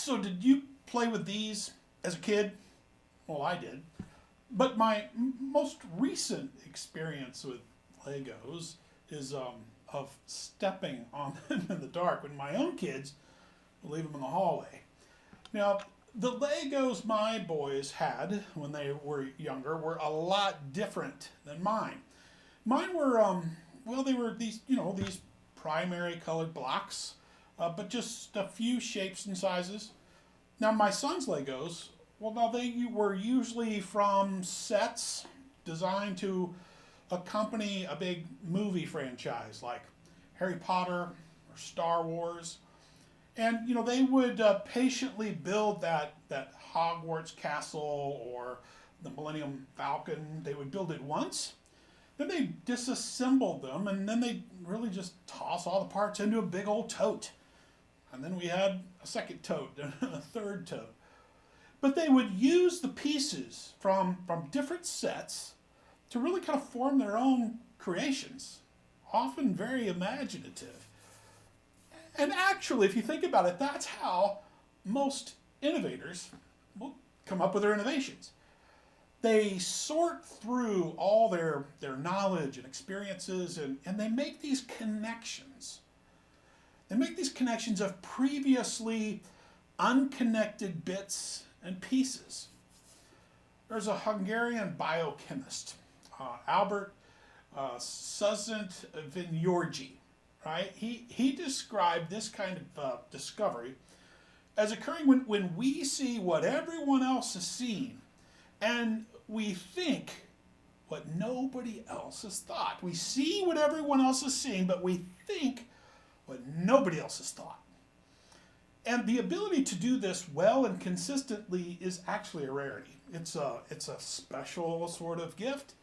So did you play with these as a kid? Well, I did. But my most recent experience with Legos is of stepping on them in the dark when my own kids would leave them in the hallway. Now, the Legos my boys had when they were younger were a lot different than mine. Mine were, well, they were these, these primary colored blocks, but just a few shapes and sizes. Now, my son's Legos, well, now they were usually from sets designed to accompany a big movie franchise like Harry Potter or Star Wars. And, they would patiently build that Hogwarts castle or the Millennium Falcon. They would build it once, then they disassembled them, and then they really just toss all the parts into a big old tote. And then we had a second tote and a third tote. But they would use the pieces from different sets to really kind of form their own creations, often very imaginative. And actually, if you think about it, that's how most innovators will come up with their innovations. They sort through all their knowledge and experiences, and they make these connections. They make these connections of previously unconnected bits and pieces. There's a Hungarian biochemist, Albert Szent Vigyorgy, right? He described this kind of discovery as occurring when we see what everyone else has seen and we think what nobody else has thought. We see what everyone else is seeing, but we think what nobody else has thought. And the ability to do this well and consistently is actually a rarity. It's a special sort of gift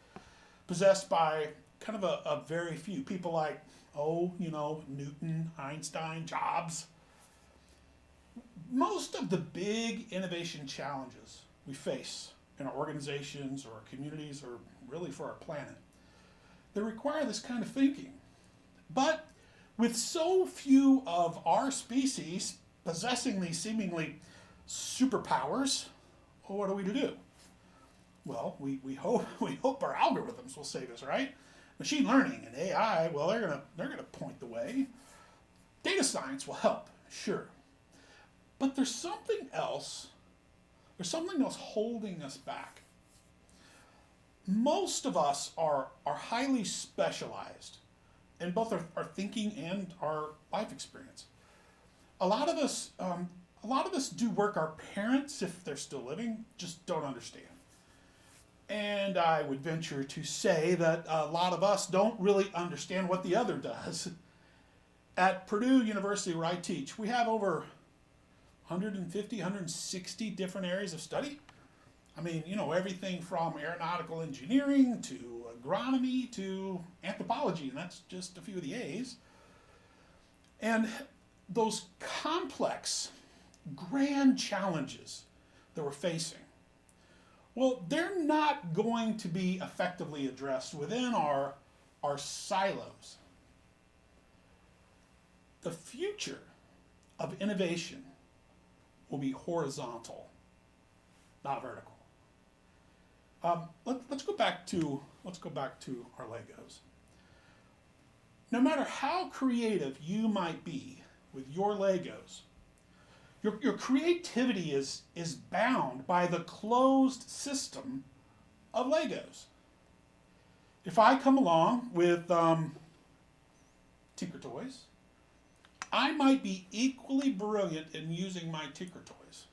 possessed by kind of a very few people like, Newton, Einstein, Jobs. Most of the big innovation challenges we face in our organizations or our communities or really for our planet, they require this kind of thinking. But with so few of our species possessing these seemingly superpowers, well, what are we to do? Well, we hope our algorithms will save us, right? Machine learning and AI, well, they're gonna point the way. Data science will help, sure. But there's something else. There's something else holding us back. Most of us are highly specialized in both our thinking and our life experience. A lot of us do work our parents, if they're still living, just don't understand. And I would venture to say that a lot of us don't really understand what the other does. At Purdue University, where I teach, we have over 150, 160 different areas of study. I mean, everything from aeronautical engineering to agronomy to anthropology, and that's just a few of the A's. And those complex, grand challenges that we're facing, well, they're not going to be effectively addressed within our silos. The future of innovation will be horizontal, not vertical. Let's go back to our Legos. No matter how creative you might be with your Legos, your creativity is bound by the closed system of Legos. If I come along with Tinker Toys, I might be equally brilliant in using my Tinker Toys,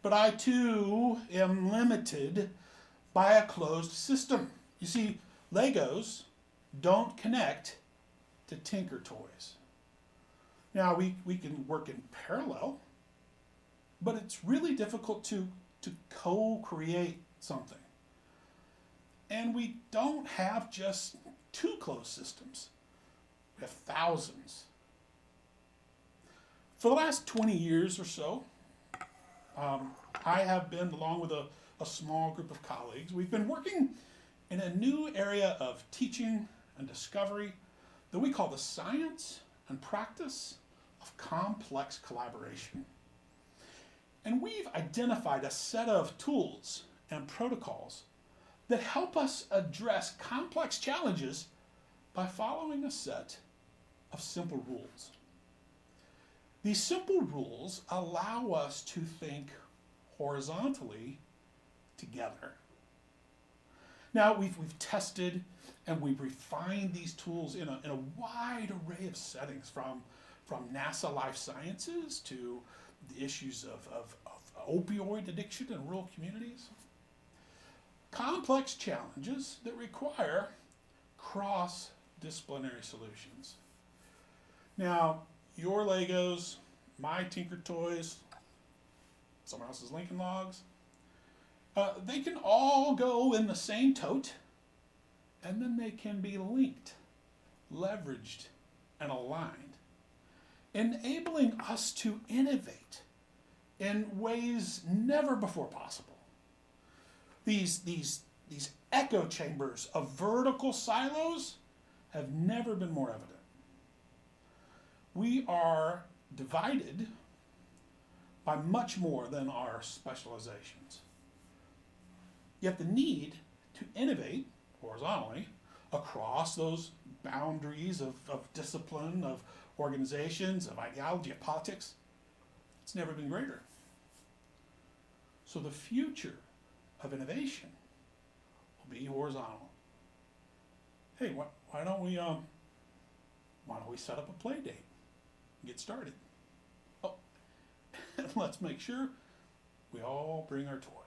but I too am limited by a closed system. You see, Legos don't connect to Tinker Toys. Now, we can work in parallel, but it's really difficult to co-create something. And we don't have just two closed systems. We have thousands. For the last 20 years or so, I have been, along with a small group of colleagues, we've been working in a new area of teaching and discovery that we call the science and practice of complex collaboration. And we've identified a set of tools and protocols that help us address complex challenges by following a set of simple rules. These simple rules allow us to think horizontally together. Now, we've tested and we've refined these tools in a wide array of settings, from NASA life sciences to the issues of opioid addiction in rural communities. Complex challenges that require cross-disciplinary solutions. Now, your Legos, my Tinker Toys, someone else's Lincoln Logs, they can all go in the same tote, and then they can be linked, leveraged, and aligned, enabling us to innovate in ways never before possible. These echo chambers of vertical silos have never been more evident. We are divided by much more than our specializations. Yet the need to innovate horizontally across those boundaries of discipline, of organizations, of ideology, of politics, it's never been greater. So the future of innovation will be horizontal. Hey, why don't we set up a play date and get started? Oh, and let's make sure we all bring our toys.